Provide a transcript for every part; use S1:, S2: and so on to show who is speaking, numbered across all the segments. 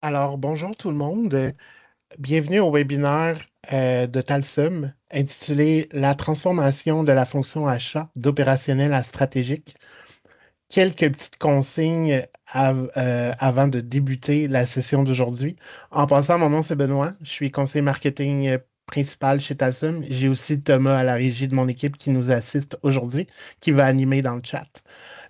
S1: Alors, bonjour tout le monde. Bienvenue au webinaire de Talsum intitulé La transformation de la fonction achat d'opérationnel à stratégique. Quelques petites consignes avant de débuter la session d'aujourd'hui. En passant, mon nom c'est Benoît. Je suis conseiller marketing principal chez Talsum. J'ai aussi Thomas à la régie de mon équipe qui nous assiste aujourd'hui, qui va animer dans le chat.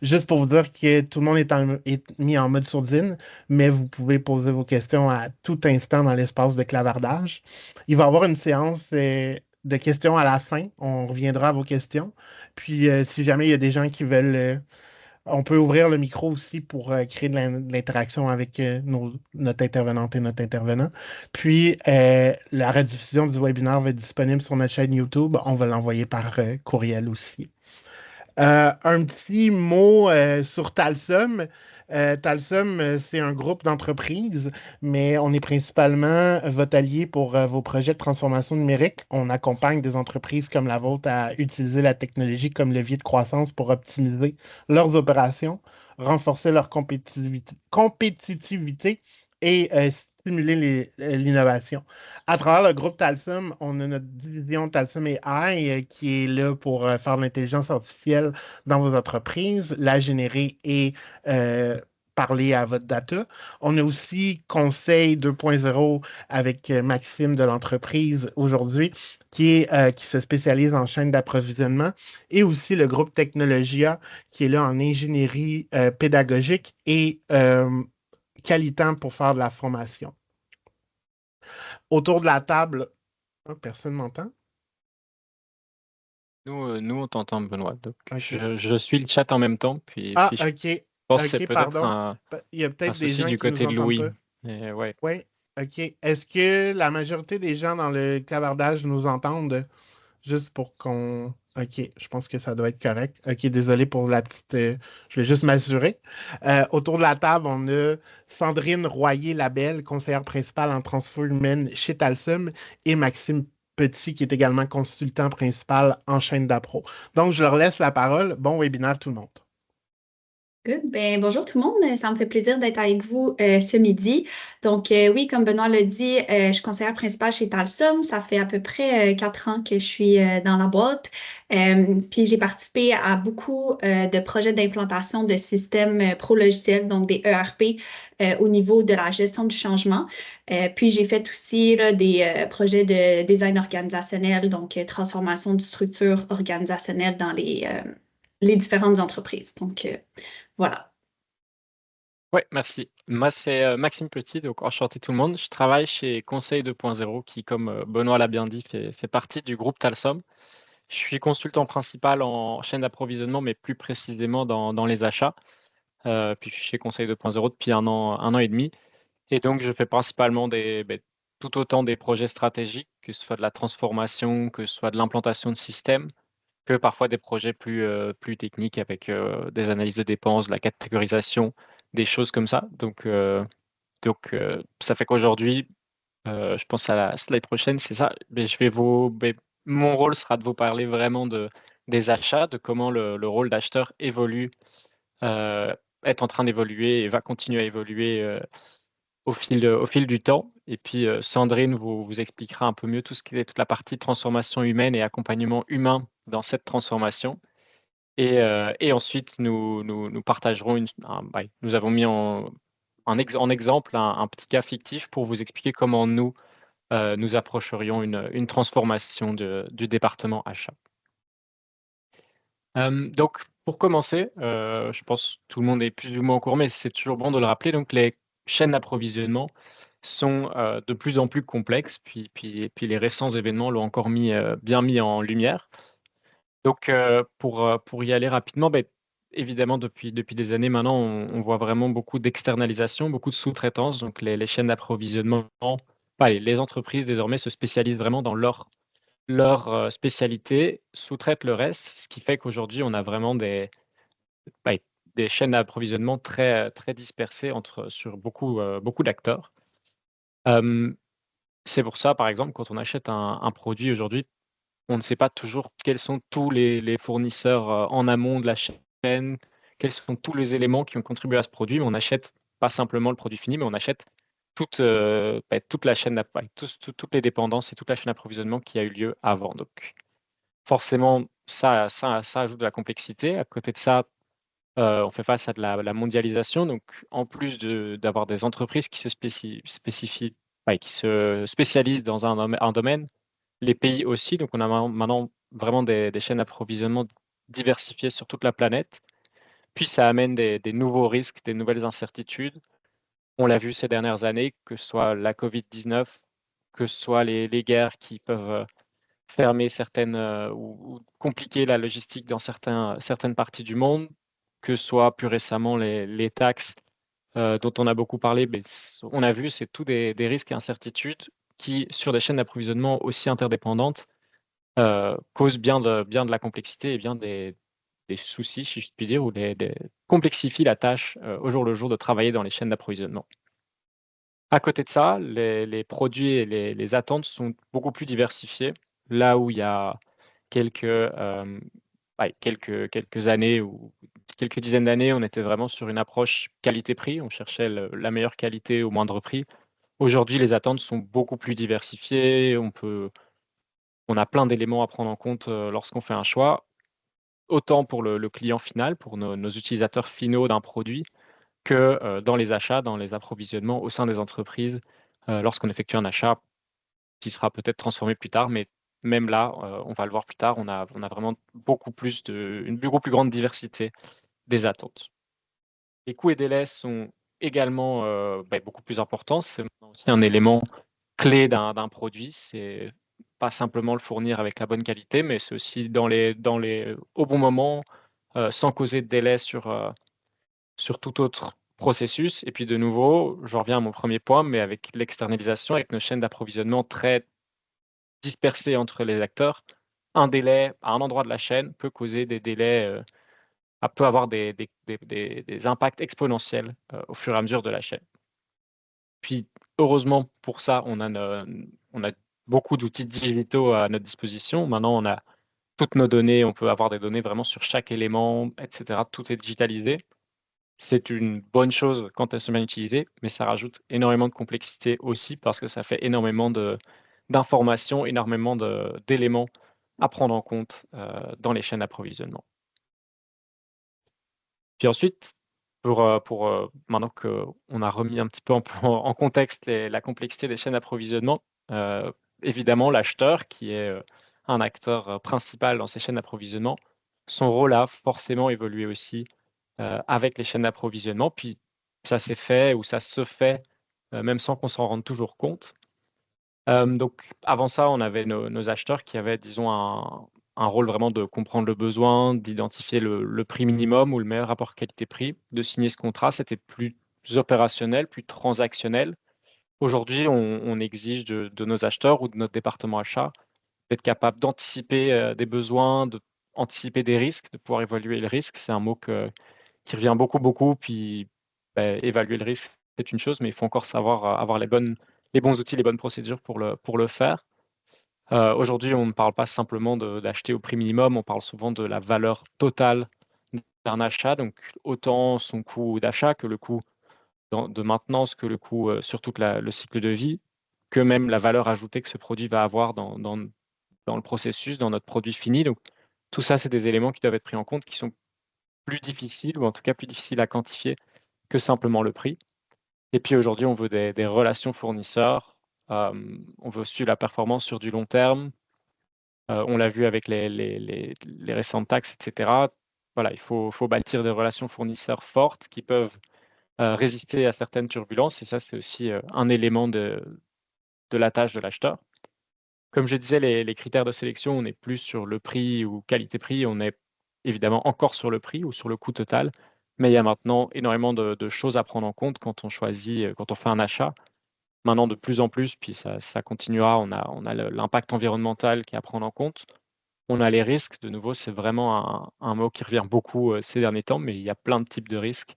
S1: Juste pour vous dire que tout le monde est mis en mode sourdine, mais vous pouvez poser vos questions à tout instant dans l'espace de clavardage. Il va y avoir une séance de questions à la fin. On reviendra à vos questions. Puis, si jamais il y a des gens qui veulent on peut ouvrir le micro aussi pour créer de l'interaction avec notre intervenante et notre intervenant. Puis, la rediffusion du webinaire va être disponible sur notre chaîne YouTube. On va l'envoyer par courriel aussi. Un petit mot sur Talsum. Talsum, c'est un groupe d'entreprises, mais on est principalement votre allié pour vos projets de transformation numérique. On accompagne des entreprises comme la vôtre à utiliser la technologie comme levier de croissance pour optimiser leurs opérations, renforcer leur compétitivité et stimuler l'innovation. À travers le groupe Talsum, on a notre division Talsum AI qui est là pour faire de l'intelligence artificielle dans vos entreprises, la générer et parler à votre data. On a aussi Conseil 2.0 avec Maxime de l'entreprise aujourd'hui qui se spécialise en chaîne d'approvisionnement et aussi le groupe Technologia qui est là en ingénierie pédagogique et qualitant pour faire de la formation. Autour de la table, oh, personne ne m'entend?
S2: Nous, on t'entend, Benoît. Donc,
S1: OK.
S2: je suis le chat en même temps,
S1: Ah,
S2: puis je
S1: OK.
S2: pense que c'est
S1: OK,
S2: peut-être
S1: pardon.
S2: un,
S1: Il y a
S2: un
S1: peut-être des
S2: souci
S1: gens
S2: du
S1: qui nous
S2: côté de
S1: entendent
S2: Louis.
S1: pas.
S2: Mais ouais.
S1: Oui. OK. Est-ce que la majorité des gens dans le clavardage nous entendent? Juste pour qu'on. OK, je pense que ça doit être correct. OK, désolé pour la petite. Je vais juste m'assurer. Autour de la table, on a Sandrine Royer-Labelle, conseillère principale en transfert humaine chez Talsum, et Maxime Petit, qui est également consultant principal en chaîne d'appro. Donc, je leur laisse la parole. Bon webinaire, tout le monde.
S3: Good. Ben, bonjour tout le monde. Ça me fait plaisir d'être avec vous ce midi. Donc, oui, comme Benoît l'a dit, je suis conseillère principale chez Talsum. Ça fait à peu près 4 ans que je suis dans la boîte. Puis, j'ai participé à beaucoup de projets d'implantation de systèmes pro-logiciels, donc des ERP, au niveau de la gestion du changement. Puis, j'ai fait aussi là, des projets de design organisationnel, donc transformation de structure organisationnelle dans les différentes entreprises. Donc, voilà.
S2: Ouais, merci. Moi, c'est Maxime Petit, donc enchanté tout le monde. Je travaille chez Conseil 2.0, qui, comme Benoît l'a bien dit, fait partie du groupe Talsom. Je suis consultant principal en chaîne d'approvisionnement, mais plus précisément dans les achats. Puis je suis chez Conseil 2.0 depuis un an et demi. Et donc, je fais principalement tout autant des projets stratégiques, que ce soit de la transformation, que ce soit de l'implantation de systèmes, que parfois des projets plus techniques avec des analyses de dépenses, de la catégorisation, des choses comme ça. Donc, ça fait qu'aujourd'hui, je pense à la slide prochaine, c'est ça. Mon rôle sera de vous parler vraiment des achats, de comment le rôle d'acheteur évolue, euh, est en train d'évoluer et va continuer à évoluer au fil du temps. Et puis, Sandrine vous expliquera un peu mieux tout ce qui est toute la partie transformation humaine et accompagnement humain dans cette transformation. Et ensuite, nous partagerons nous avons mis en exemple un petit cas fictif pour vous expliquer comment nous approcherions une transformation du département achat. Donc pour commencer, je pense que tout le monde est plus ou moins au courant, mais c'est toujours bon de le rappeler, donc les chaînes d'approvisionnement sont, de plus en plus complexes, puis les récents événements l'ont encore bien mis en lumière. Donc, pour y aller rapidement, évidemment depuis des années maintenant, on voit vraiment beaucoup d'externalisation, beaucoup de sous-traitance. Donc les chaînes d'approvisionnement, les entreprises désormais se spécialisent vraiment dans leur spécialité, sous-traitent le reste, ce qui fait qu'aujourd'hui on a vraiment ouais, des chaînes d'approvisionnement très, très dispersées sur beaucoup d'acteurs. Hem, c'est pour ça, par exemple, quand on achète un produit aujourd'hui, on ne sait pas toujours quels sont tous les fournisseurs, en amont de la chaîne, quels sont tous les éléments qui ont contribué à ce produit, mais on achète pas simplement le produit fini, mais on achète toute la chaîne avec toutes les dépendances et toute la chaîne d'approvisionnement qui a eu lieu avant. Donc forcément, ça ajoute de la complexité. À côté de ça, on fait face à de la mondialisation. Donc en plus d'avoir des entreprises qui se qui se spécialisent dans un domaine, les pays aussi. Donc on a maintenant vraiment des chaînes d'approvisionnement diversifiées sur toute la planète. Puis ça amène des nouveaux risques, des nouvelles incertitudes. On l'a vu ces dernières années, que ce soit la COVID-19, que ce soit les guerres qui peuvent, fermer certaines, ou compliquer la logistique dans certaines parties du monde, que ce soit plus récemment les taxes, dont on a beaucoup parlé, mais on a vu, c'est tout des risques et incertitudes qui, sur des chaînes d'approvisionnement aussi interdépendantes, causent bien de la complexité et bien des soucis, si je puis dire, ou des complexifient la tâche, au jour le jour de travailler dans les chaînes d'approvisionnement. À côté de ça, les produits et les attentes sont beaucoup plus diversifiés. Là où il y a quelques, quelques années ou quelques dizaines d'années, on était vraiment sur une approche qualité-prix. On cherchait la meilleure qualité au moindre prix. Aujourd'hui, les attentes sont beaucoup plus diversifiées. On a plein d'éléments à prendre en compte, lorsqu'on fait un choix, autant pour le client final, pour nos utilisateurs finaux d'un produit, que, dans les achats, dans les approvisionnements au sein des entreprises, lorsqu'on effectue un achat qui sera peut-être transformé plus tard. Mais même là, on va le voir plus tard, on a vraiment une beaucoup plus grande diversité des attentes. Les coûts et délais sont également, beaucoup plus importants. C'est maintenant aussi un élément clé d'un produit. C'est pas simplement le fournir avec la bonne qualité, mais c'est aussi au bon moment, sans causer de délai sur tout autre processus. Et puis de nouveau, je reviens à mon premier point, mais avec l'externalisation, avec nos chaînes d'approvisionnement très dispersées entre les acteurs, un délai à un endroit de la chaîne peut causer des délais, peut avoir des impacts exponentiels, au fur et à mesure de la chaîne. Puis heureusement pour ça, on a beaucoup d'outils digitaux à notre disposition. Maintenant, on a toutes nos données, on peut avoir des données vraiment sur chaque élément, et cetera. Tout est digitalisé. C'est une bonne chose quand elles sont bien utilisées, mais ça rajoute énormément de complexité aussi parce que ça fait énormément d'informations, énormément d'éléments à prendre en compte, dans les chaînes d'approvisionnement. Puis ensuite, maintenant qu'on a remis un petit peu en contexte la complexité des chaînes d'approvisionnement, évidemment l'acheteur qui est, un acteur, principal dans ces chaînes d'approvisionnement, son rôle a forcément évolué aussi, avec les chaînes d'approvisionnement. Puis ça s'est fait ou ça se fait, même sans qu'on s'en rende toujours compte. Donc avant ça, on avait nos acheteurs qui avaient, disons, un rôle vraiment de comprendre le besoin, d'identifier le prix minimum ou le meilleur rapport qualité-prix, de signer ce contrat. C'était plus opérationnel, plus transactionnel. Aujourd'hui, on exige de nos acheteurs ou de notre département achat d'être capable d'anticiper, des besoins, d'anticiper des risques, de pouvoir évaluer le risque. C'est un mot qui revient beaucoup, beaucoup. Puis, évaluer le risque, c'est une chose, mais il faut encore savoir, avoir les bons outils, les bonnes procédures pour le faire. Aujourd'hui, on ne parle pas simplement d'acheter au prix minimum, on parle souvent de la valeur totale d'un achat, donc autant son coût d'achat que le coût de maintenance, que le coût, sur toute le cycle de vie, que même la valeur ajoutée que ce produit va avoir dans le processus, dans notre produit fini. Donc tout ça, c'est des éléments qui doivent être pris en compte, qui sont plus difficiles ou en tout cas plus difficiles à quantifier que simplement le prix. Et puis aujourd'hui, on veut des relations fournisseurs, on veut suivre la performance sur du long terme. On l'a vu avec les récentes taxes, et cetera. Voilà, il faut bâtir des relations fournisseurs fortes qui peuvent, résister à certaines turbulences, et ça, c'est aussi, un élément de la tâche de l'acheteur. Comme je disais, les critères de sélection, on n'est plus sur le prix ou qualité-prix, on est évidemment encore sur le prix ou sur le coût total, mais il y a maintenant énormément de choses à prendre en compte quand on choisit, quand on fait un achat. Maintenant de plus en plus, puis ça continuera, on a l'impact environnemental qui est à prendre en compte. On a les risques, de nouveau, c'est vraiment un mot qui revient beaucoup, ces derniers temps, mais il y a plein de types de risques.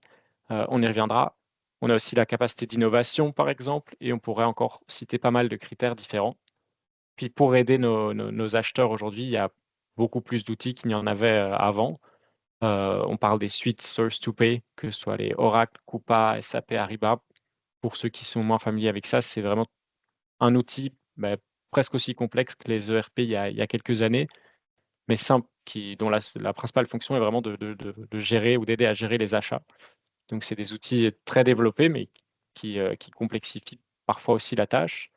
S2: On y reviendra. On a aussi la capacité d'innovation, par exemple, et on pourrait encore citer pas mal de critères différents. Puis pour aider nos acheteurs aujourd'hui, il y a beaucoup plus d'outils qu'il n'y en avait, avant. On parle des suites source to pay, que ce soit les Oracle, Coupa, SAP, Ariba. pour ceux qui sont moins familiers avec ça, c'est vraiment un outil presque aussi complexe que les ERP il y a quelques années, mais simple, dont la principale fonction est vraiment de gérer ou d'aider à gérer les achats. Donc c'est des outils très développés, mais qui complexifient parfois aussi la tâche.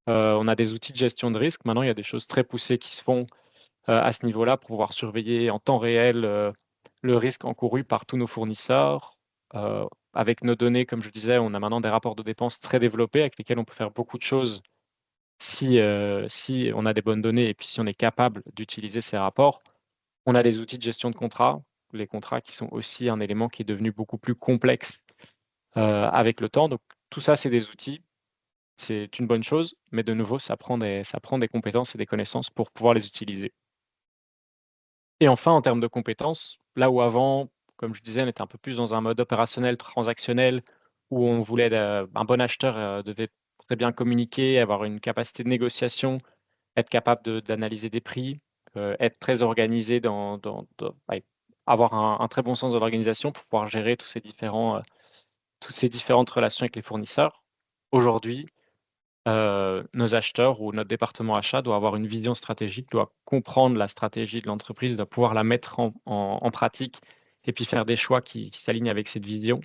S2: On a des outils de gestion de risque. Maintenant, il y a des choses très poussées qui se font à ce niveau-là pour pouvoir surveiller en temps réel le risque encouru par tous nos fournisseurs. Avec nos données, comme je disais, on a maintenant des rapports de dépenses très développés avec lesquels on peut faire beaucoup de choses si on a des bonnes données et puis si on est capable d'utiliser ces rapports. On a des outils de gestion de contrats, les contrats qui sont aussi un élément qui est devenu beaucoup plus complexe avec le temps. Donc tout ça, c'est des outils, c'est une bonne chose, mais de nouveau, ça prend des compétences et des connaissances pour pouvoir les utiliser. Et enfin, en termes de compétences, là où avant, comme je disais, on était un peu plus dans un mode opérationnel, transactionnel, où on voulait un bon acheteur devait très bien communiquer, avoir une capacité de négociation, être capable d'analyser des prix, être très organisé avoir un très bon sens de l'organisation pour pouvoir gérer toutes ces différentes relations avec les fournisseurs. Aujourd'hui, nos acheteurs ou notre département achat doit avoir une vision stratégique, doit comprendre la stratégie de l'entreprise, doit pouvoir la mettre en pratique et puis faire des choix qui s'alignent avec cette vision.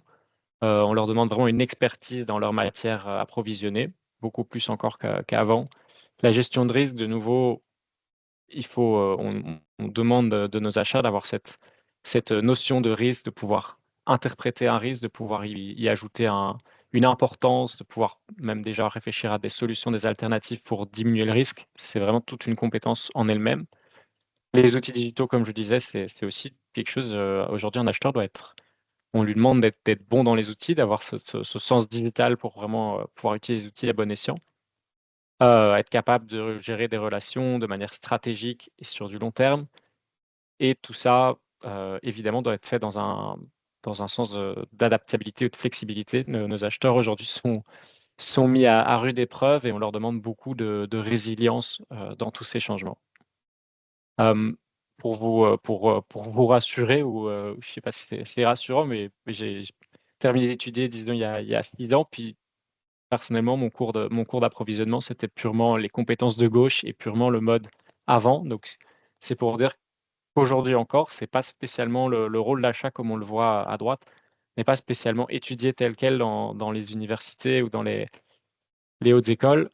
S2: On leur demande vraiment une expertise dans leur matière approvisionnée, beaucoup plus encore qu'avant. La gestion de risque, de nouveau, il faut, on demande de nos achats d'avoir cette notion de risque, de pouvoir interpréter un risque, de pouvoir y ajouter une importance, de pouvoir même déjà réfléchir à des solutions, des alternatives pour diminuer le risque. C'est vraiment toute une compétence en elle-même. Les outils digitaux, comme je disais, c'est aussi quelque chose, aujourd'hui, un acheteur doit être on lui demande d'être bon dans les outils, d'avoir ce sens digital pour vraiment, pouvoir utiliser les outils à bon escient. Être capable de gérer des relations de manière stratégique et sur du long terme. Et tout ça, évidemment, doit être fait dans un sens, d'adaptabilité ou de flexibilité. Nos acheteurs aujourd'hui sont mis à rude épreuve et on leur demande beaucoup de résilience, dans tous ces changements. Pour vous rassurer ou, je sais pas si c'est rassurant, mais j'ai terminé d'étudier, disons, il y a 6 ans, puis personnellement, mon cours d'approvisionnement, c'était purement les compétences de gauche et purement le mode avant. Donc c'est pour dire qu'aujourd'hui encore, c'est pas spécialement le rôle d'achat comme on le voit à droite, n'est pas spécialement étudié tel quel dans les universités ou dans les hautes écoles.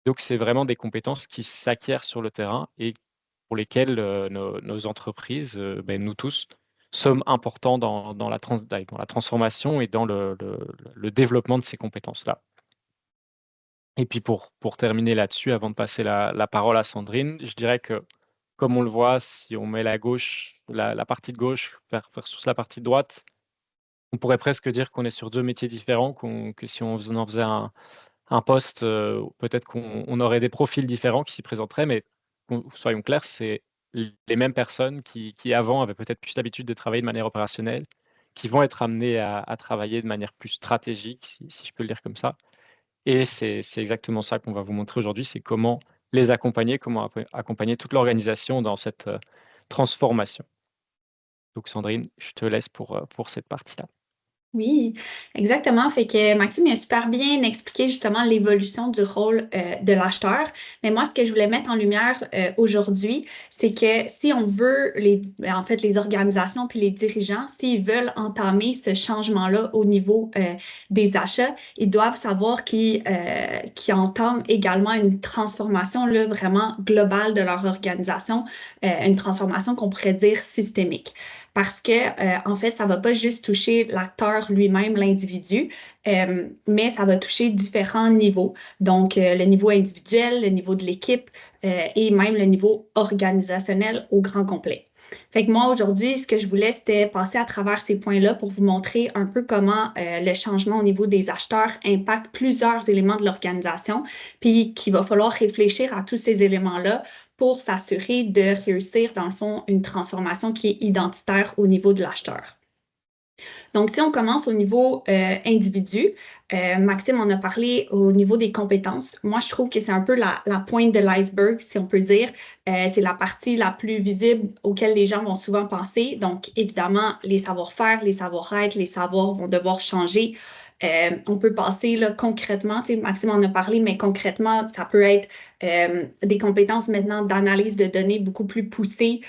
S2: Donc c'est vraiment des compétences qui s'acquièrent sur le terrain et pour lesquelles, nos entreprises, nous tous, sommes importants dans la transformation et dans le développement de ces compétences-là. Et puis pour terminer là-dessus, avant de passer la parole à Sandrine, je dirais que, comme on le voit, si on met la partie de gauche versus la partie de droite, on pourrait presque dire qu'on est sur 2 métiers différents, que si on en faisait un poste, peut-être qu'on aurait des profils différents qui s'y présenteraient, mais soyons clairs, c'est les mêmes personnes qui avant avaient peut-être plus l'habitude de travailler de manière opérationnelle, qui vont être amenées à travailler de manière plus stratégique, si je peux le dire comme ça. Et c'est exactement ça qu'on va vous montrer aujourd'hui, c'est comment les accompagner, comment accompagner toute l'organisation dans cette, transformation. Donc Sandrine, je te laisse pour cette partie-là.
S3: Oui, exactement. Fait que Maxime il a super bien expliqué justement l'évolution du rôle de l'acheteur. Mais moi, ce que je voulais mettre en lumière aujourd'hui, c'est que si on veut en fait, les organisations puis les dirigeants, s'ils veulent entamer ce changement-là au niveau des achats, ils doivent savoir qu'ils entament également une transformation là, vraiment globale de leur organisation, une transformation qu'on pourrait dire systémique. Parce que, en fait, ça ne va pas juste toucher l'acteur lui-même, l'individu, mais ça va toucher différents niveaux. Donc, le niveau individuel, le niveau de l'équipe et même le niveau organisationnel au grand complet. Fait que moi, aujourd'hui, ce que je voulais, c'était passer à travers ces points-là pour vous montrer un peu comment le changement au niveau des acheteurs impacte plusieurs éléments de l'organisation, puis qu'il va falloir réfléchir à tous ces éléments-là pour s'assurer de réussir, dans le fond, une transformation qui est identitaire au niveau de l'acheteur. Donc, si on commence au niveau individu, Maxime en a parlé au niveau des compétences. Moi, je trouve que c'est un peu la pointe de l'iceberg, si on peut dire. C'est la partie la plus visible auquel les gens vont souvent penser. Donc, évidemment, les savoir-faire, les savoir-être, les savoirs vont devoir changer On peut passer là, concrètement, Maxime en a parlé, mais concrètement, ça peut être des compétences maintenant d'analyse de données beaucoup plus poussées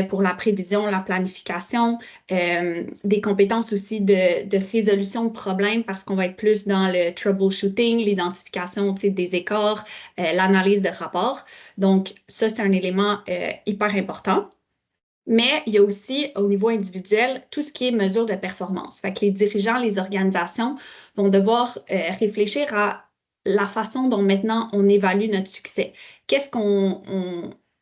S3: pour la prévision, la planification, des compétences aussi de résolution de problèmes parce qu'on va être plus dans le troubleshooting, l'identification des écarts, l'analyse de rapports. Donc, ça, c'est un élément hyper important. Mais il y a aussi, au niveau individuel, tout ce qui est mesure de performance. Fait que les dirigeants, les organisations vont devoir réfléchir à la façon dont maintenant on évalue notre succès.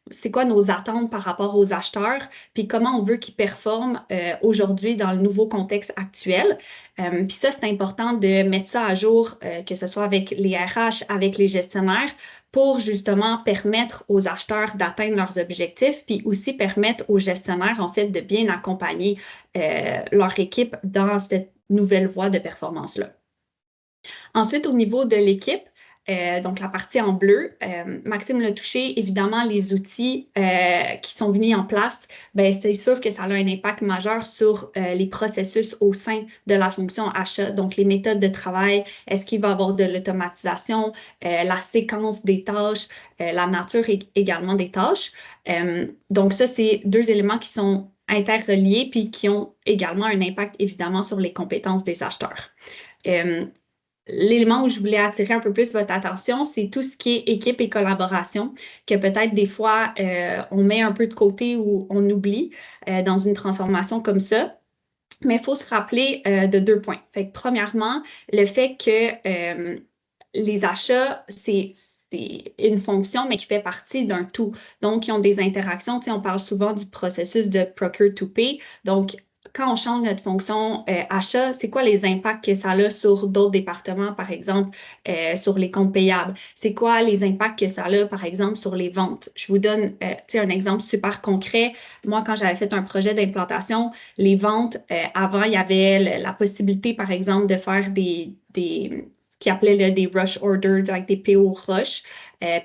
S3: C'est quoi nos attentes par rapport aux acheteurs, puis comment on veut qu'ils performent aujourd'hui dans le nouveau contexte actuel. Puis ça, c'est important de mettre ça à jour, que ce soit avec les RH, avec les gestionnaires, pour justement permettre aux acheteurs d'atteindre leurs objectifs, puis aussi permettre aux gestionnaires, en fait, de bien accompagner leur équipe dans cette nouvelle voie de performance-là. Ensuite, au niveau de l'équipe, donc la partie en bleu, Maxime l'a touché, évidemment, les outils qui sont mis en place, ben, c'est sûr que ça a un impact majeur sur les processus au sein de la fonction achat, donc les méthodes de travail, est-ce qu'il va y avoir de l'automatisation, la séquence des tâches, la nature également des tâches. Donc ça, c'est deux éléments qui sont interreliés puis qui ont également un impact évidemment sur les compétences des acheteurs. L'élément où je voulais attirer un peu plus votre attention, c'est tout ce qui est équipe et collaboration, que peut-être des fois on met un peu de côté ou on oublie dans une transformation comme ça. Mais il faut se rappeler de 2 points. Fait que, premièrement, le fait que les achats, c'est une fonction, mais qui fait partie d'un tout. Donc, ils ont des interactions. On parle souvent du processus de procure to pay. Donc, quand on change notre fonction achat, c'est quoi les impacts que ça a sur d'autres départements, par exemple, sur les comptes payables? C'est quoi les impacts que ça a, par exemple, sur les ventes? Je vous donne un exemple super concret. Moi, quand j'avais fait un projet d'implantation, les ventes, avant, il y avait la possibilité, par exemple, de faire des qui appelaient des rush orders, avec des PO rush.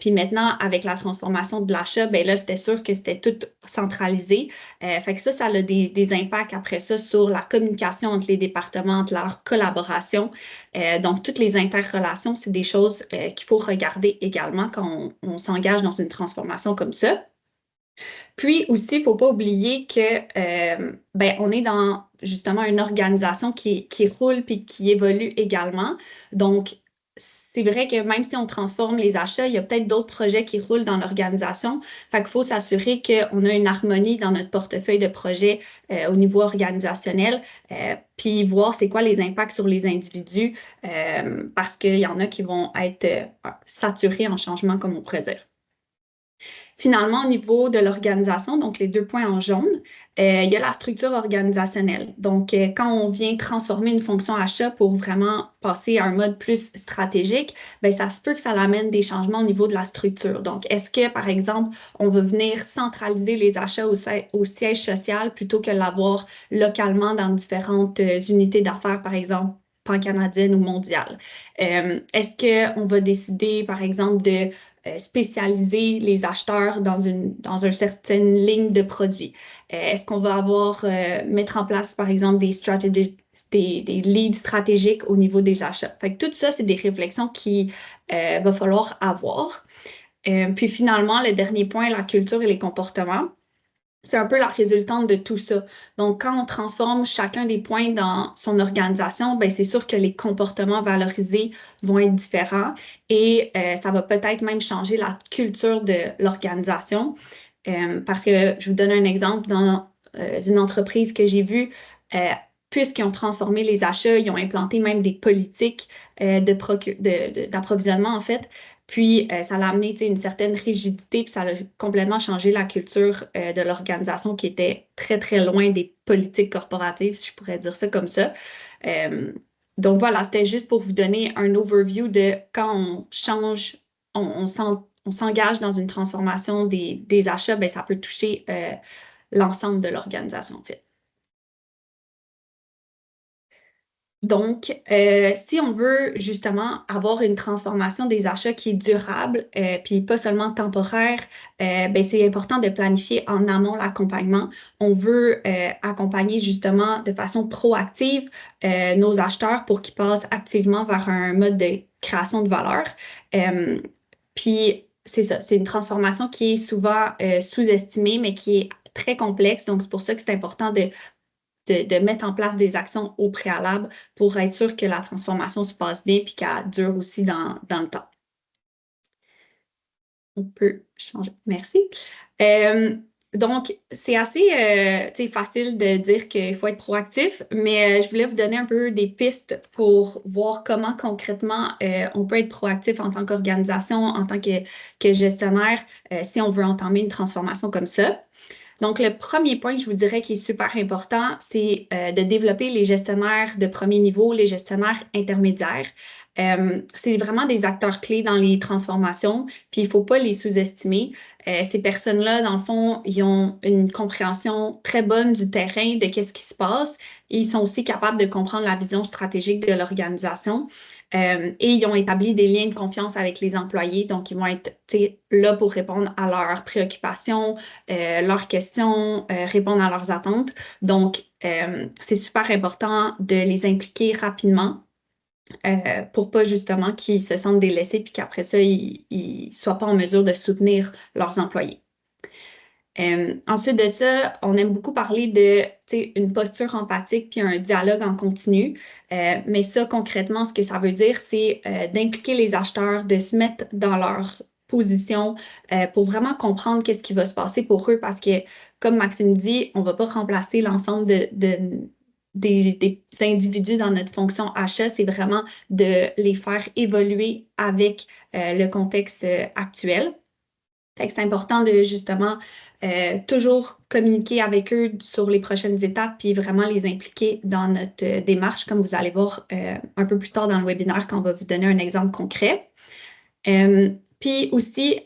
S3: Puis maintenant, avec la transformation de l'achat, ben là, c'était sûr que c'était tout centralisé. Fait que ça a des impacts après ça sur la communication entre les départements, entre leur collaboration. Donc, toutes les interrelations, c'est des choses qu'il faut regarder également quand on s'engage dans une transformation comme ça. Puis aussi, il ne faut pas oublier que on est dans justement une organisation qui roule puis qui évolue également. Donc, c'est vrai que même si on transforme les achats, il y a peut-être d'autres projets qui roulent dans l'organisation. Fait qu'il faut s'assurer qu'on a une harmonie dans notre portefeuille de projets au niveau organisationnel, puis voir c'est quoi les impacts sur les individus, parce qu'il y en a qui vont être saturés en changement, comme on pourrait dire. Finalement, au niveau de l'organisation, donc les 2 points en jaune, il y a la structure organisationnelle. Donc, quand on vient transformer une fonction achat pour vraiment passer à un mode plus stratégique, bien, ça se peut que ça amène des changements au niveau de la structure. Donc, est-ce que, par exemple, on veut venir centraliser les achats au siège social plutôt que l'avoir localement dans différentes unités d'affaires, par exemple, pan-canadienne ou mondiale? Est-ce qu'on va décider, par exemple, de spécialiser les acheteurs dans une certaine ligne de produits? Est-ce qu'on va mettre en place, par exemple, des leads stratégiques au niveau des achats? Fait que tout ça, c'est des réflexions qu'il va falloir avoir. Puis finalement, le dernier point, la culture et les comportements. C'est un peu la résultante de tout ça. Donc, quand on transforme chacun des points dans son organisation, ben, c'est sûr que les comportements valorisés vont être différents et ça va peut-être même changer la culture de l'organisation. Parce que je vous donne un exemple dans une entreprise que j'ai vue. Puisqu'ils ont transformé les achats, ils ont implanté même des politiques d'approvisionnement, en fait. Puis, ça l'a amené une certaine rigidité, puis ça a complètement changé la culture de l'organisation qui était très, très loin des politiques corporatives, si je pourrais dire ça comme ça. Donc, voilà, c'était juste pour vous donner un overview de quand on change, on s'engage dans une transformation des achats, bien, ça peut toucher l'ensemble de l'organisation, en fait. Donc, si on veut justement avoir une transformation des achats qui est durable, puis pas seulement temporaire, ben, c'est important de planifier en amont l'accompagnement. On veut accompagner justement de façon proactive nos acheteurs pour qu'ils passent activement vers un mode de création de valeur. Euh, Puis, c'est ça, c'est une transformation qui est souvent sous-estimée, mais qui est très complexe. Donc, c'est pour ça que c'est important de mettre en place des actions au préalable pour être sûr que la transformation se passe bien puis qu'elle dure aussi dans le temps. On peut changer. Merci. Euh, donc, c'est assez facile de dire qu'il faut être proactif, mais je voulais vous donner un peu des pistes pour voir comment concrètement on peut être proactif en tant qu'organisation, en tant que gestionnaire, si on veut entamer une transformation comme ça. Donc, le premier point que je vous dirais qui est super important, c'est de développer les gestionnaires de premier niveau, les gestionnaires intermédiaires. C'est vraiment des acteurs clés dans les transformations, puis il ne faut pas les sous-estimer. Ces personnes-là, dans le fond, ils ont une compréhension très bonne du terrain, de qu'est-ce qui se passe, et ils sont aussi capables de comprendre la vision stratégique de l'organisation. Et ils ont établi des liens de confiance avec les employés, donc ils vont être là pour répondre à leurs préoccupations, leurs questions, répondre à leurs attentes. Donc, c'est super important de les impliquer rapidement pour pas justement qu'ils se sentent délaissés puis qu'après ça, ils ne soient pas en mesure de soutenir leurs employés. Ensuite de ça, on aime beaucoup parler de une posture empathique puis un dialogue en continu. Mais ça, concrètement, ce que ça veut dire, c'est d'impliquer les acheteurs, de se mettre dans leur position pour vraiment comprendre qu'est-ce qui va se passer pour eux parce que, comme Maxime dit, on ne va pas remplacer l'ensemble des individus dans notre fonction achat. C'est vraiment de les faire évoluer avec le contexte actuel. Fait que c'est important de justement toujours communiquer avec eux sur les prochaines étapes puis vraiment les impliquer dans notre démarche, comme vous allez voir un peu plus tard dans le webinaire quand on va vous donner un exemple concret. Puis aussi,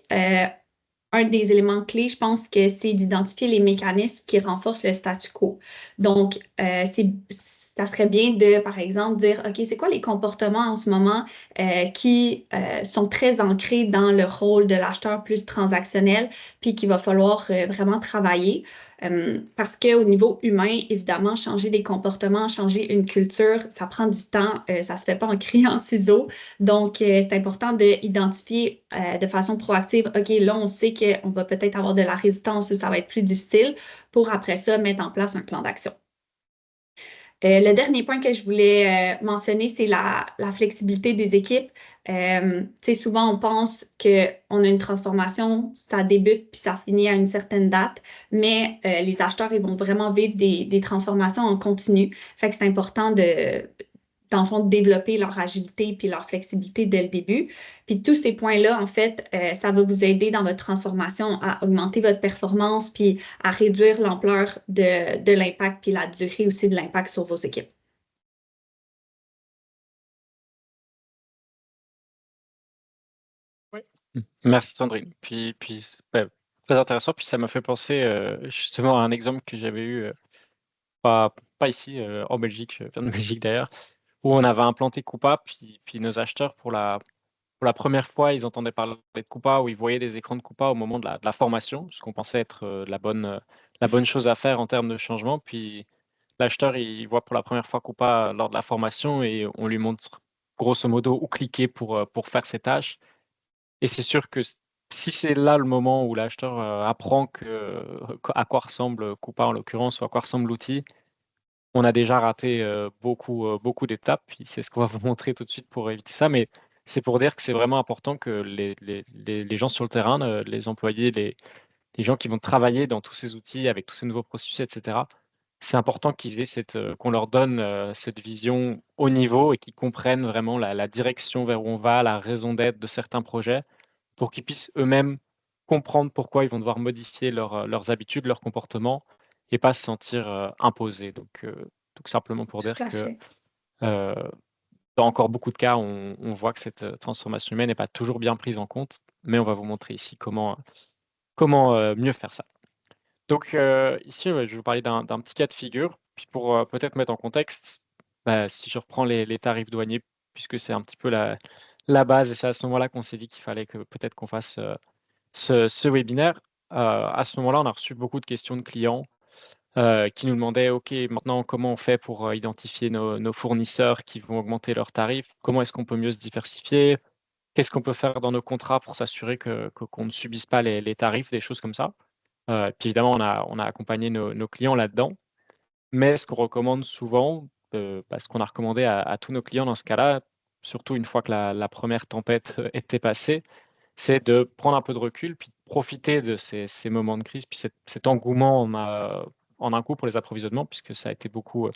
S3: un des éléments clés, je pense que c'est d'identifier les mécanismes qui renforcent le statu quo. Donc, ça serait bien de, par exemple, dire, OK, c'est quoi les comportements en ce moment qui sont très ancrés dans le rôle de l'acheteur plus transactionnel, puis qu'il va falloir vraiment travailler. Parce qu'au niveau humain, évidemment, changer des comportements, changer une culture, ça prend du temps, ça ne se fait pas en criant ciseaux. Donc, c'est important d'identifier de façon proactive, OK, là, on sait qu'on va peut-être avoir de la résistance ou ça va être plus difficile pour après ça mettre en place un plan d'action. Le dernier point que je voulais mentionner, c'est la flexibilité des équipes. Souvent, on pense qu'on a une transformation, ça débute puis ça finit à une certaine date, mais les acheteurs, ils vont vraiment vivre des transformations en continu. Fait que c'est important dans le fond, de développer leur agilité puis leur flexibilité dès le début. Puis tous ces points-là, en fait, ça va vous aider dans votre transformation à augmenter votre performance puis à réduire l'ampleur de l'impact puis la durée aussi de l'impact sur vos équipes.
S2: Oui. Merci Sandrine. Puis c'est très intéressant. Puis ça m'a fait penser justement à un exemple que j'avais eu, pas ici en Belgique, je viens de Belgique d'ailleurs, où on avait implanté Coupa, puis nos acheteurs pour la première fois, ils entendaient parler de Coupa ou ils voyaient des écrans de Coupa au moment de la formation, ce qu'on pensait être la bonne chose à faire en termes de changement. Puis l'acheteur, il voit pour la première fois Coupa lors de la formation et on lui montre grosso modo où cliquer pour faire ses tâches. Et c'est sûr que si c'est là le moment où l'acheteur apprend à quoi ressemble Coupa en l'occurrence ou à quoi ressemble l'outil, on a déjà raté beaucoup d'étapes. Puis c'est ce qu'on va vous montrer tout de suite pour éviter ça. Mais c'est pour dire que c'est vraiment important que les gens sur le terrain, les employés, les gens qui vont travailler dans tous ces outils avec tous ces nouveaux processus, etc. C'est important qu'ils aient qu'on leur donne cette vision au niveau et qu'ils comprennent vraiment la direction vers où on va, la raison d'être de certains projets, pour qu'ils puissent eux-mêmes comprendre pourquoi ils vont devoir modifier leurs habitudes, leurs comportements et pas se sentir imposés. Donc simplement pour
S3: Tout
S2: dire
S3: à
S2: que
S3: fait.
S2: euh, dans encore beaucoup de cas, on voit que cette transformation humaine n'est pas toujours bien prise en compte, mais on va vous montrer ici comment mieux faire ça. Donc ici, je vais vous parler d'un petit cas de figure. Puis pour peut-être mettre en contexte, si je reprends les tarifs douaniers, puisque c'est un petit peu la base et c'est à ce moment-là qu'on s'est dit qu'il fallait que peut-être qu'on fasse, ce webinaire. À ce moment-là, on a reçu beaucoup de questions de clients, qui nous demandaient: «OK, maintenant comment on fait pour, identifier nos fournisseurs qui vont augmenter leurs tarifs? Comment est-ce qu'on peut mieux se diversifier? Qu'est-ce qu'on peut faire dans nos contrats pour s'assurer qu'on ne subisse pas les tarifs?» Des choses comme ça. Puis évidemment, on a accompagné nos clients là-dedans. Mais ce qu'on recommande souvent, ce qu'on a recommandé à tous nos clients dans ce cas-là, surtout une fois que la 1re tempête, était passée, c'est de prendre un peu de recul, puis de profiter de ces moments de crise, puis cet engouement en un coup pour les approvisionnements, puisque ça a été beaucoup,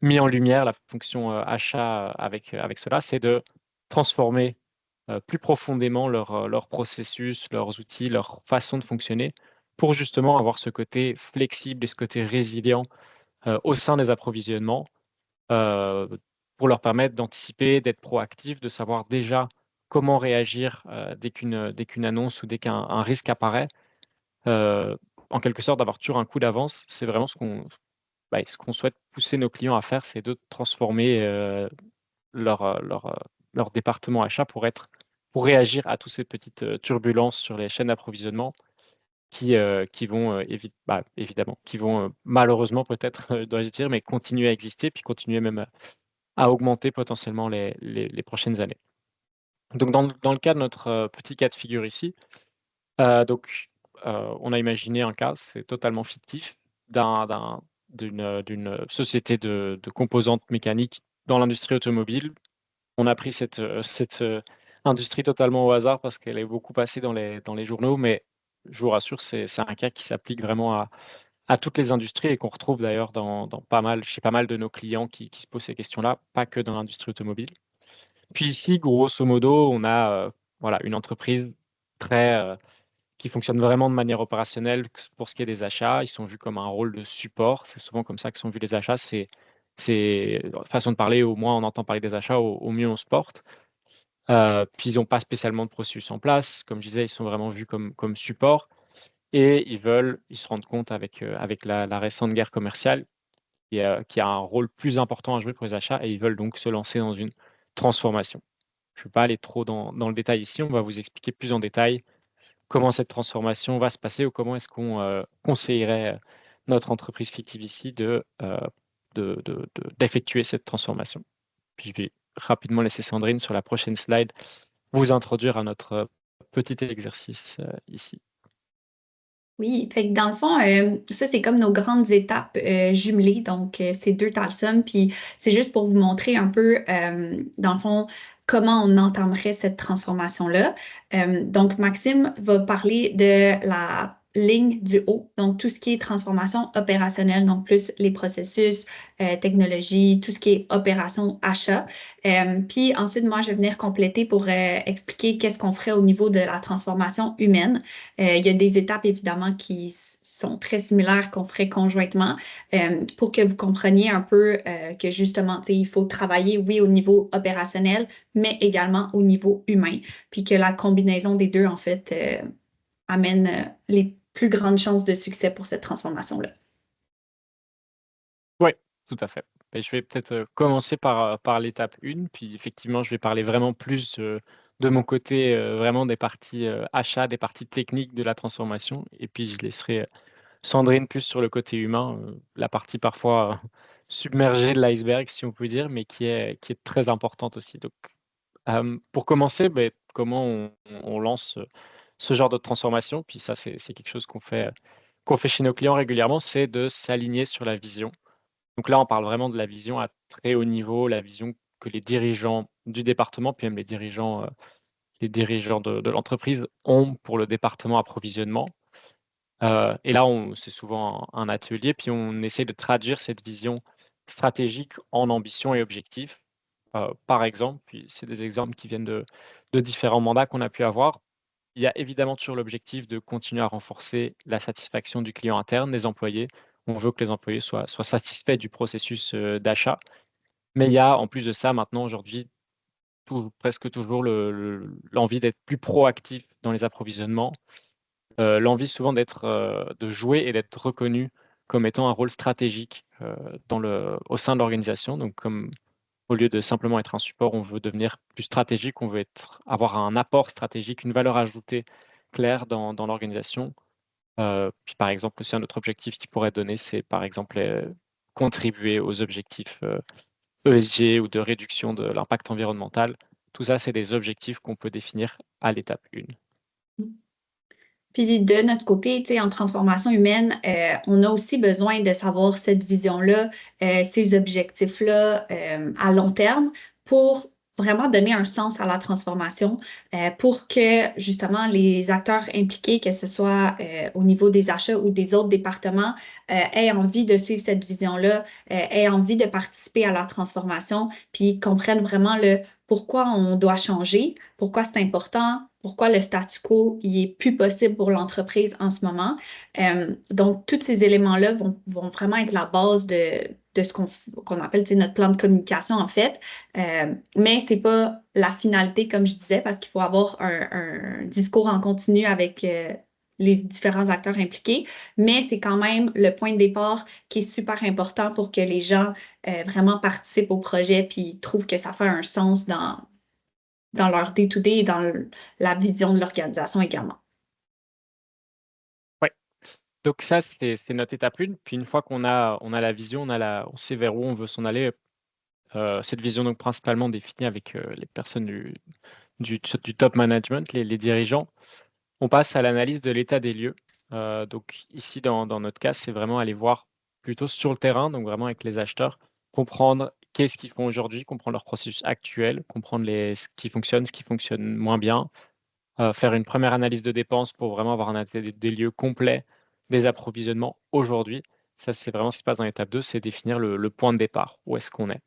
S2: mis en lumière, la fonction, achat, avec cela. C'est de transformer, plus profondément leur processus, leurs outils, leur façon de fonctionner, pour justement avoir ce côté flexible et ce côté résilient, au sein des approvisionnements, heu, pour leur permettre d'anticiper, d'être proactifs, de savoir déjà comment réagir, dès qu'une annonce ou dès qu'un risque apparaît. Heu, En quelque sorte, d'avoir toujours un coup d'avance. C'est vraiment ce qu'on souhaite pousser nos clients à faire, c'est de transformer, leur département achat pour réagir à toutes ces petites, turbulences sur les chaînes d'approvisionnement qui vont, évidemment, qui vont, malheureusement peut-être, dois-je dire, mais continuer à exister, puis continuer même, à augmenter potentiellement les prochaines années. Donc dans le cas de notre, petit cas de figure ici, on a imaginé un cas, c'est totalement fictif, d'une société de composantes mécaniques dans l'industrie automobile. On a pris cette industrie totalement au hasard parce qu'elle est beaucoup passée dans les journaux, mais je vous rassure, c'est un cas qui s'applique vraiment à toutes les industries et qu'on retrouve d'ailleurs chez pas mal de nos clients qui se posent ces questions-là, pas que dans l'industrie automobile. Puis ici, grosso modo, on a, voilà, une entreprise très, qui fonctionne vraiment de manière opérationnelle pour ce qui est des achats. Ils sont vus comme un rôle de support. C'est souvent comme ça que sont vus les achats. C'est façon de parler, au moins on entend parler des achats, au mieux on se porte. Puis ils ont pas spécialement de processus en place. Comme je disais, ils sont vraiment vus comme support et ils se rendent compte avec la récente guerre commerciale qui a un rôle plus important à jouer pour les achats et ils veulent donc se lancer dans une transformation. Je ne vais pas aller trop dans le détail ici, on va vous expliquer plus en détail comment cette transformation va se passer ou comment est-ce qu'on, conseillerait, notre entreprise fictive ici d'effectuer cette transformation. Puis je vais rapidement laisser Sandrine sur la prochaine slide vous introduire à notre, petit exercice, ici.
S3: Oui, fait que dans le fond, ça, c'est comme nos grandes étapes jumelées. Donc, c'est 2 talsums. Puis, c'est juste pour vous montrer un peu, dans le fond, comment on entamerait cette transformation-là. Donc, Maxime va parler de la ligne du haut, donc tout ce qui est transformation opérationnelle, donc plus les processus, technologie, tout ce qui est opération achat. Puis ensuite, moi, je vais venir compléter pour expliquer qu'est-ce qu'on ferait au niveau de la transformation humaine. Il y a des étapes, évidemment, qui sont très similaires qu'on ferait conjointement pour que vous compreniez un peu que justement, il faut travailler, oui, au niveau opérationnel, mais également au niveau humain. Puis que la combinaison des deux, en fait, amène les plus grandes chances de succès pour cette transformation-là.
S2: Oui, tout à fait. Et je vais peut-être, commencer par l'étape 1, puis effectivement, je vais parler vraiment plus, de mon côté, vraiment des parties, achats, des parties techniques de la transformation et puis je laisserai, Sandrine plus sur le côté humain, la partie parfois submergée de l'iceberg, si on peut dire, mais qui est très importante aussi. Donc, pour commencer, comment on lance, ce genre de transformation? Puis ça, c'est quelque chose qu'on fait chez nos clients régulièrement, c'est de s'aligner sur la vision. Donc là, on parle vraiment de la vision à très haut niveau, la vision que les dirigeants du département, puis même les dirigeants de l'entreprise ont pour le département approvisionnement. Et là, c'est souvent un atelier, puis on essaie de traduire cette vision stratégique en ambition et objectifs. Par exemple, puis c'est des exemples qui viennent de différents mandats qu'on a pu avoir. Il y a évidemment toujours l'objectif de continuer à renforcer la satisfaction du client interne, des employés. On veut que les employés soient satisfaits du processus, d'achat. Mais il y a en plus de ça maintenant aujourd'hui presque toujours l'envie d'être plus proactif dans les approvisionnements, l'envie souvent de jouer et d'être reconnu comme étant un rôle stratégique, au sein de l'organisation. Donc comme Au lieu de simplement être un support, on veut devenir plus stratégique, on veut avoir un apport stratégique, une valeur ajoutée claire dans l'organisation. Puis par exemple, aussi un autre objectif qui pourrait donner, c'est par exemple, contribuer aux objectifs, ESG ou de réduction de l'impact environnemental. Tout ça, c'est des objectifs qu'on peut définir à l'étape 1.
S3: Puis de notre côté, tu sais, en transformation humaine, on a aussi besoin de savoir cette vision-là, ces objectifs-là à long terme pour vraiment donner un sens à la transformation, pour que justement les acteurs impliqués, que ce soit au niveau des achats ou des autres départements, aient envie de suivre cette vision-là, aient envie de participer à la transformation, puis comprennent vraiment le pourquoi on doit changer, pourquoi c'est important, pourquoi le statu quo il est plus possible pour l'entreprise en ce moment. Donc, tous ces éléments-là vont vraiment être la base de ce qu'on appelle notre plan de communication, en fait. Mais ce n'est pas la finalité, comme je disais, parce qu'il faut avoir un discours en continu avec les différents acteurs impliqués, mais c'est quand même le point de départ qui est super important pour que les gens vraiment participent au projet puis trouvent que ça fait un sens dans leur day-to-day et dans la vision de l'organisation également.
S2: Ouais, donc ça, c'est notre étape 1. Puis une fois qu'on a la vision, on sait vers où on veut s'en aller, cette vision donc principalement définie avec, les personnes du top management, les dirigeants. On passe à l'analyse de l'état des lieux. Donc ici, dans notre cas, c'est vraiment aller voir plutôt sur le terrain, donc vraiment avec les acheteurs, comprendre qu'est-ce qu'ils font aujourd'hui, comprendre leur processus actuel, comprendre ce qui fonctionne moins bien, faire une première analyse de dépenses pour vraiment avoir un état des lieux complet des approvisionnements aujourd'hui. Ça, c'est vraiment ce qui se passe dans l'étape 2, c'est définir le point de départ. Où est-ce qu'on est?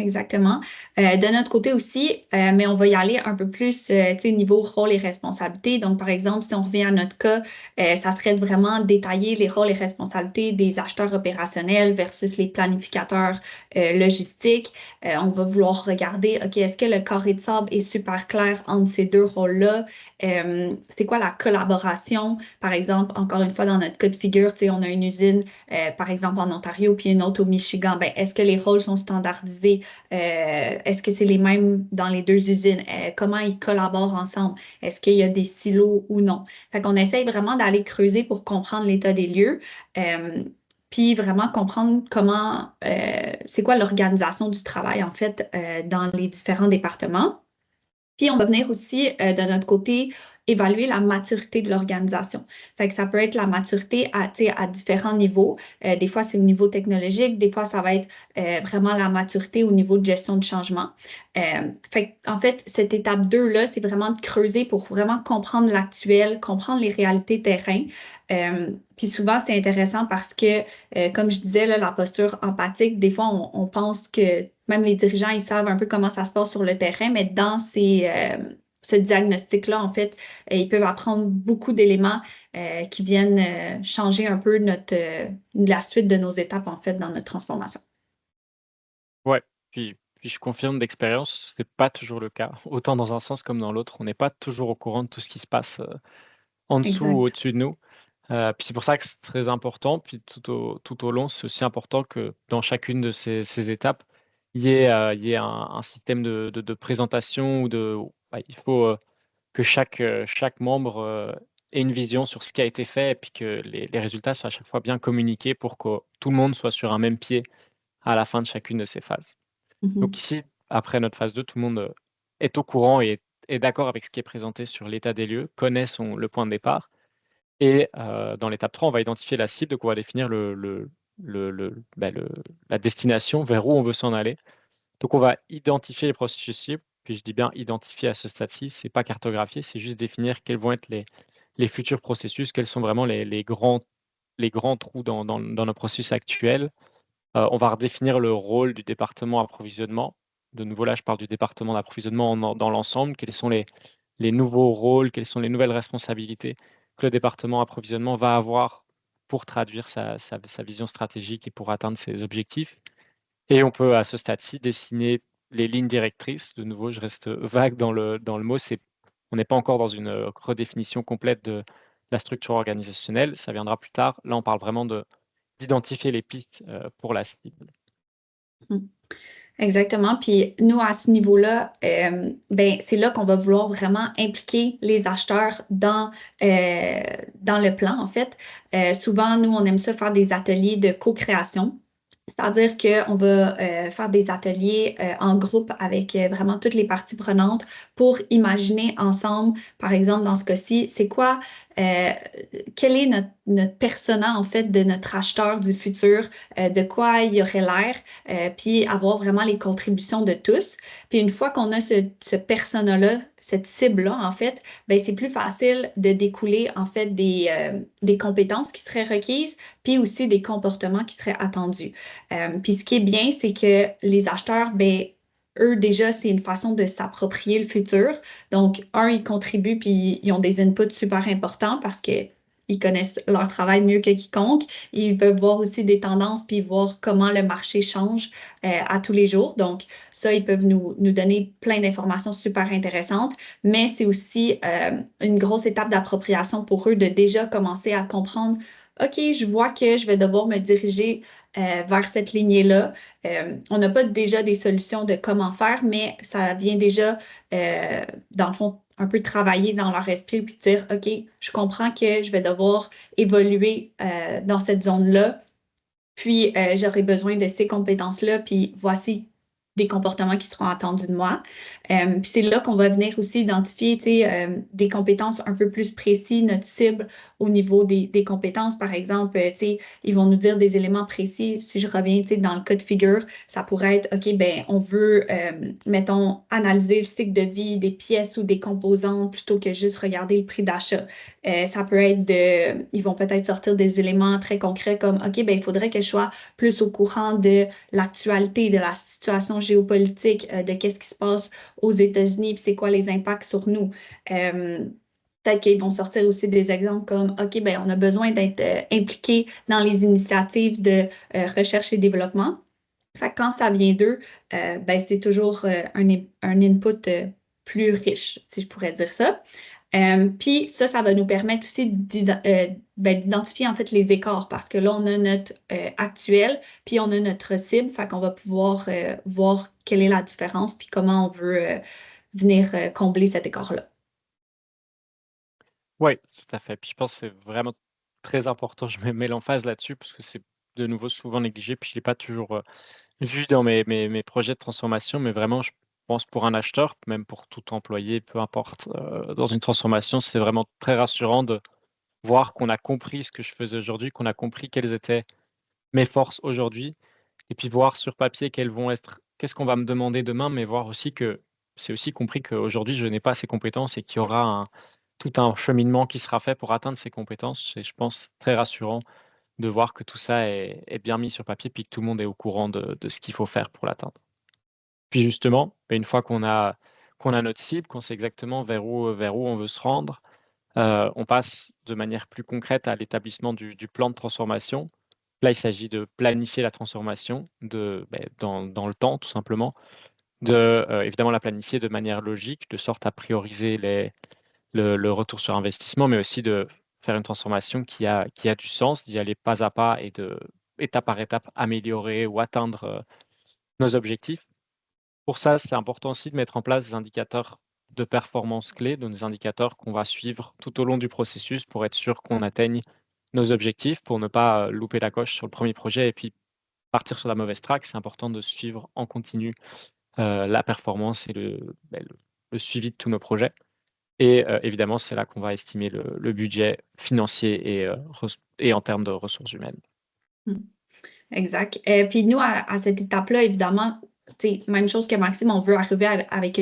S3: Exactement. De notre côté aussi, mais on va y aller un peu plus, tu sais, niveau rôle et responsabilités. Donc, par exemple, si on revient à notre cas, ça serait de vraiment détailler les rôles et responsabilités des acheteurs opérationnels versus les planificateurs logistiques. On va vouloir regarder, OK, est-ce que le carré de sable est super clair entre ces deux rôles-là? C'est quoi la collaboration? Par exemple, encore une fois, dans notre cas de figure, tu sais, on a une usine, par exemple, en Ontario, puis une autre au Michigan. Ben, est-ce que les rôles sont standardisés? Est-ce que c'est les mêmes dans les deux usines? Comment ils collaborent ensemble? Est-ce qu'il y a des silos ou non? Fait qu'on essaye vraiment d'aller creuser pour comprendre l'état des lieux. Puis vraiment comprendre comment, c'est quoi l'organisation du travail en fait dans les différents départements. Puis, on va venir aussi, de notre côté, évaluer la maturité de l'organisation. Fait que ça peut être la maturité à, tu sais, à différents niveaux. Des fois, c'est au niveau technologique, des fois, ça va être vraiment la maturité au niveau de gestion de changement. Fait que, en fait, cette étape 2-là, c'est vraiment de creuser pour vraiment comprendre l'actuel, comprendre les réalités terrain. Puis souvent, c'est intéressant parce que, comme je disais, là, la posture empathique, des fois, on pense que même les dirigeants, ils savent un peu comment ça se passe sur le terrain, mais dans ce diagnostic-là, en fait, ils peuvent apprendre beaucoup d'éléments qui viennent changer un peu la suite de nos étapes, en fait, dans notre transformation.
S2: Ouais, puis je confirme d'expérience, c'est pas toujours le cas. Autant dans un sens comme dans l'autre, on n'est pas toujours au courant de tout ce qui se passe, en dessous ou
S3: Exact.
S2: au-dessus de nous. Puis c'est pour ça que c'est très important, puis tout au long, c'est aussi important que dans chacune de ces étapes, il y ait un système de présentation ou ouais, il faut, que chaque membre, ait une vision sur ce qui a été fait et puis que les résultats soient à chaque fois bien communiqués pour que tout le monde soit sur un même pied à la fin de chacune de ces phases. Donc
S3: Mhm.
S2: ici, après notre phase 2, tout le monde, est au courant et est d'accord avec ce qui est présenté sur l'état des lieux, connaît le point de départ et dans l'étape 3, on va identifier la cible, donc on va définir bah, la destination, vers où on veut s'en aller. Donc on va identifier les processus cibles, puis je dis bien identifier à ce stade-ci, c'est pas cartographier, c'est juste définir quels vont être les futurs processus, quels sont vraiment les grands trous dans nos processus actuels. On va redéfinir le rôle du département approvisionnement. De nouveau, là, je parle du département d'approvisionnement dans l'ensemble. Quels sont les nouveaux rôles, quelles sont les nouvelles responsabilités que le département approvisionnement va avoir pour traduire sa vision stratégique et pour atteindre ses objectifs. Et on peut, à ce stade-ci, dessiner les lignes directrices. De nouveau, je reste vague dans le mot. On n'est pas encore dans une redéfinition complète de la structure organisationnelle. Ça viendra plus tard. Là, on parle vraiment d'identifier les pistes pour la cible.
S3: Mhm. Exactement. Puis nous, à ce niveau-là, ben, c'est là qu'on va vouloir vraiment impliquer les acheteurs dans le plan, en fait. Souvent, nous, on aime ça faire des ateliers de co-création. C'est-à-dire qu'on va faire des ateliers en groupe avec vraiment toutes les parties prenantes pour imaginer ensemble, par exemple, dans ce cas-ci, c'est quoi, euh, quel est notre persona, en fait, de notre acheteur du futur, de quoi il y aurait l'air, puis avoir vraiment les contributions de tous. Puis une fois qu'on a ce persona-là, cette cible-là, en fait, ben, c'est plus facile de découler, en fait, des compétences qui seraient requises, puis aussi des comportements qui seraient attendus. Puis ce qui est bien, c'est que les acheteurs, ben, eux, déjà, c'est une façon de s'approprier le futur. Donc, ils contribuent, puis ils ont des inputs super importants parce que ils connaissent leur travail mieux que quiconque. Ils peuvent voir aussi des tendances, puis voir comment le marché change à tous les jours. Donc, ça, ils peuvent nous donner plein d'informations super intéressantes, mais c'est aussi une grosse étape d'appropriation pour eux de déjà commencer à comprendre, OK, je vois que je vais devoir me diriger vers cette lignée-là. On n'a pas déjà des solutions de comment faire, mais ça vient déjà, dans le fond, un peu travailler dans leur esprit puis dire, OK, je comprends que je vais devoir évoluer dans cette zone-là, puis j'aurai besoin de ces compétences-là, puis voici des comportements qui seront attendus de moi. Puis c'est là qu'on va venir aussi identifier, tu sais, des compétences un peu plus précises, notre cible au niveau des compétences. Par exemple, tu sais, ils vont nous dire des éléments précis. Si je reviens, tu sais, dans le cas de figure, ça pourrait être, OK, ben on veut, mettons, analyser le cycle de vie des pièces ou des composantes plutôt que juste regarder le prix d'achat. Ça peut être ils vont peut-être sortir des éléments très concrets comme, OK, ben il faudrait que je sois plus au courant de l'actualité, de la situation géopolitique, de qu'est-ce qui se passe aux États-Unis, puis c'est quoi les impacts sur nous. Peut-être qu'ils vont sortir aussi des exemples comme, OK, ben on a besoin d'être impliqué dans les initiatives de recherche et développement. Fait que quand ça vient d'eux, ben c'est toujours un input plus riche, si je pourrais dire ça. Puis ça va nous permettre aussi d'identifier en fait les écarts parce que là, on a notre actuel, puis on a notre cible, fait qu'on va pouvoir voir quelle est la différence, puis comment on veut venir combler cet écart-là.
S2: Oui, tout à fait. Puis je pense que c'est vraiment très important. Je mets l'emphase là-dessus parce que c'est de nouveau souvent négligé. Puis je l'ai pas toujours vu dans mes projets de transformation, mais vraiment, je pense pour un acheteur, même pour tout employé, peu importe, dans une transformation, c'est vraiment très rassurant de voir qu'on a compris ce que je faisais aujourd'hui, qu'on a compris quelles étaient mes forces aujourd'hui, et puis voir sur papier quelles vont être, qu'est-ce qu'on va me demander demain, mais voir aussi que c'est aussi compris qu'aujourd'hui, je n'ai pas ces compétences et qu'il y aura tout un cheminement qui sera fait pour atteindre ces compétences. C'est, je pense, très rassurant de voir que tout ça est bien mis sur papier, puis que tout le monde est au courant de ce qu'il faut faire pour l'atteindre. Puis justement, une fois qu'on a notre cible, qu'on sait exactement vers où on veut se rendre, on passe de manière plus concrète à l'établissement du plan de transformation. Là, il s'agit de planifier la transformation dans le temps, tout simplement, évidemment la planifier de manière logique, de sorte à prioriser le retour sur investissement, mais aussi de faire une transformation qui a du sens, d'y aller pas à pas et étape par étape, améliorer ou atteindre nos objectifs. Pour ça, c'est important aussi de mettre en place des indicateurs de performance clés, donc des indicateurs qu'on va suivre tout au long du processus pour être sûr qu'on atteigne nos objectifs, pour ne pas louper la coche sur le premier projet et puis partir sur la mauvaise track. C'est important de suivre en continu la performance et le suivi de tous nos projets. Et évidemment, c'est là qu'on va estimer le budget financier et en termes de ressources humaines.
S3: Hmm. Exact. Puis nous, à cette étape-là, évidemment, tu sais, même chose que Maxime, on veut arriver avec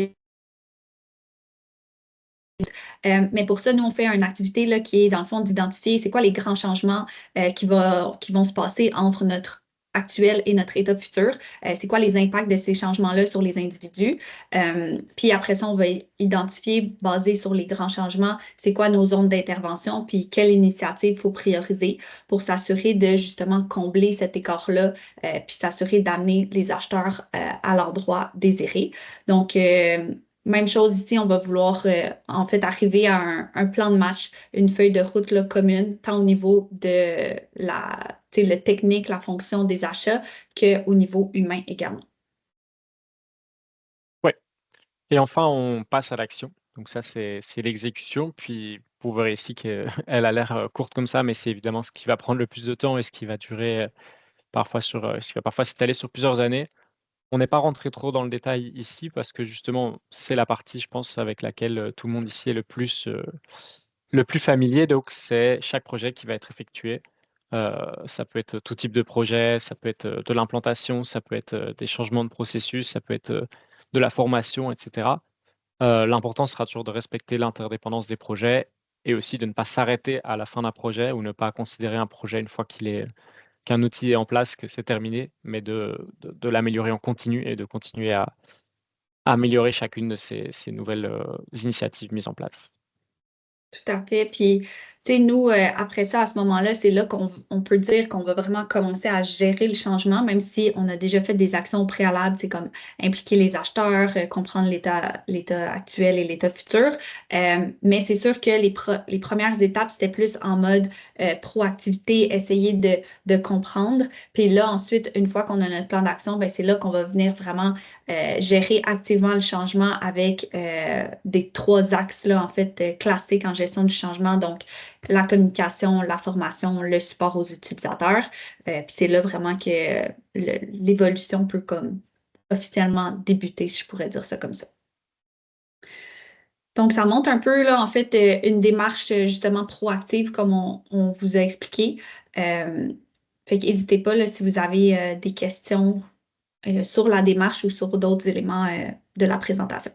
S3: mais pour ça, nous, on fait une activité là, qui est, dans le fond, d'identifier c'est quoi les grands changements qui vont se passer entre notre actuel et notre état futur. C'est quoi les impacts de ces changements-là sur les individus. Puis après ça, on va identifier, basé sur les grands changements, c'est quoi nos zones d'intervention, puis quelle initiative il faut prioriser pour s'assurer de justement combler cet écart-là, puis s'assurer d'amener les acheteurs à l'endroit désiré. Donc, même chose ici, on va vouloir en fait arriver à un plan de match, une feuille de route là, commune, tant au niveau de le technique, la fonction des achats, qu'au niveau humain également.
S2: Et enfin, on passe à l'action. Donc ça, c'est l'exécution. Puis vous verrez ici qu'elle a l'air courte comme ça, mais c'est évidemment ce qui va prendre le plus de temps et ce qui va durer ce qui va parfois s'étaler sur plusieurs années. On n'est pas rentré trop dans le détail ici parce que justement, c'est la partie, je pense, avec laquelle tout le monde ici est le plus familier. Donc, c'est chaque projet qui va être effectué. Ça peut être tout type de projet, ça peut être de l'implantation, ça peut être des changements de processus, ça peut être de la formation, etc. L'important sera toujours de respecter l'interdépendance des projets et aussi de ne pas s'arrêter à la fin d'un projet ou ne pas considérer un projet une fois qu'un outil est en place, que c'est terminé, mais de l'améliorer en continu et de continuer à améliorer chacune de ces nouvelles initiatives mises en place.
S3: Tout à fait. Puis, tu sais, nous, après ça, à ce moment-là, c'est là qu'on peut dire qu'on va vraiment commencer à gérer le changement, même si on a déjà fait des actions au préalable, c'est comme impliquer les acheteurs, comprendre l'état actuel et l'état futur. Mais c'est sûr que les premières étapes, c'était plus en mode proactivité, essayer de comprendre. Puis là, ensuite, une fois qu'on a notre plan d'action, ben, c'est là qu'on va venir vraiment gérer activement le changement avec des trois axes là, en fait, classiques en gestion du changement. Donc, la communication, la formation, le support aux utilisateurs. Puis c'est là vraiment que l'évolution peut comme officiellement débuter, si je pourrais dire ça comme ça. Donc, ça montre un peu, là, en fait, une démarche justement proactive, comme on vous a expliqué. Fait qu'hésitez pas, là, si vous avez des questions sur la démarche ou sur d'autres éléments de la présentation.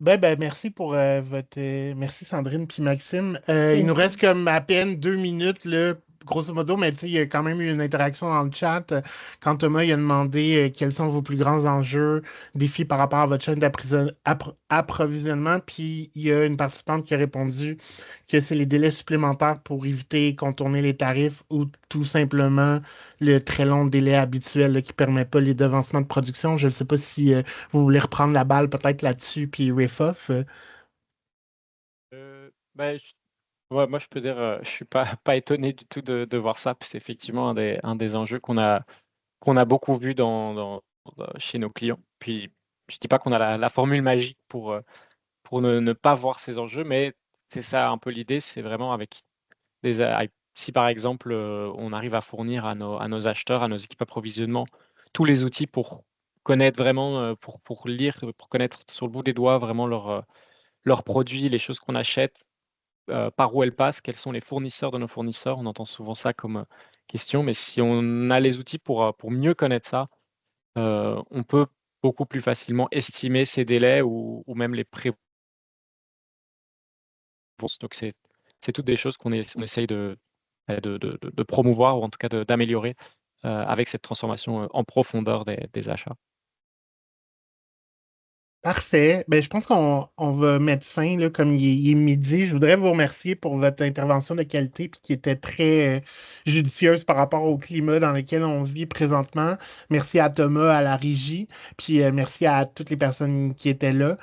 S1: Ben, merci pour merci Sandrine puis Maxime. Il nous
S3: Plaisir.
S1: reste comme à peine 2 minutes, là, grosso modo, mais tu sais, il y a quand même eu une interaction dans le chat. Quand Thomas il a demandé quels sont vos plus grands enjeux, défis par rapport à votre chaîne d'approvisionnement, puis il y a une participante qui a répondu que c'est les délais supplémentaires pour éviter et contourner les tarifs ou tout simplement le très long délai habituel là, qui ne permet pas les devancements de production. Je ne sais pas si vous voulez reprendre la balle peut-être là-dessus, puis riff off.
S2: Bah, ouais, moi, je peux dire, je suis pas étonné du tout de voir ça. Puis c'est effectivement un des enjeux qu'on a beaucoup vu chez nos clients. Puis je dis pas qu'on a la formule magique pour ne pas voir ces enjeux, mais c'est ça un peu l'idée, c'est vraiment si par exemple, on arrive à fournir à nos acheteurs, à nos équipes approvisionnement, tous les outils pour connaître vraiment, pour lire, pour connaître sur le bout des doigts vraiment leurs produits, les choses qu'on achète, par où elles passent, quels sont les fournisseurs de nos fournisseurs. On entend souvent ça comme, question, mais si on a les outils pour mieux connaître ça, on peut beaucoup plus facilement estimer ces délais ou même les prévoir. Donc c'est toutes des choses on essaye de promouvoir ou en tout cas d'améliorer, avec cette transformation, en profondeur des achats.
S1: Parfait. Ben, je pense qu'on va mettre fin, là, comme il est midi. Je voudrais vous remercier pour votre intervention de qualité puis qui était très judicieuse par rapport au climat dans lequel on vit présentement. Merci à Thomas, à la régie, puis merci à toutes les personnes qui étaient là.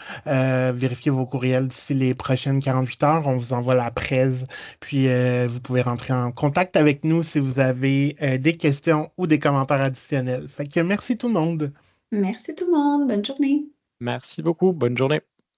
S1: Vérifiez vos courriels d'ici les prochaines 48 heures. On vous envoie la presse, puis vous pouvez rentrer en contact avec nous si vous avez des questions ou des commentaires additionnels. Fait que merci tout le monde.
S3: Merci tout le monde. Bonne journée.
S2: Merci beaucoup, bonne journée.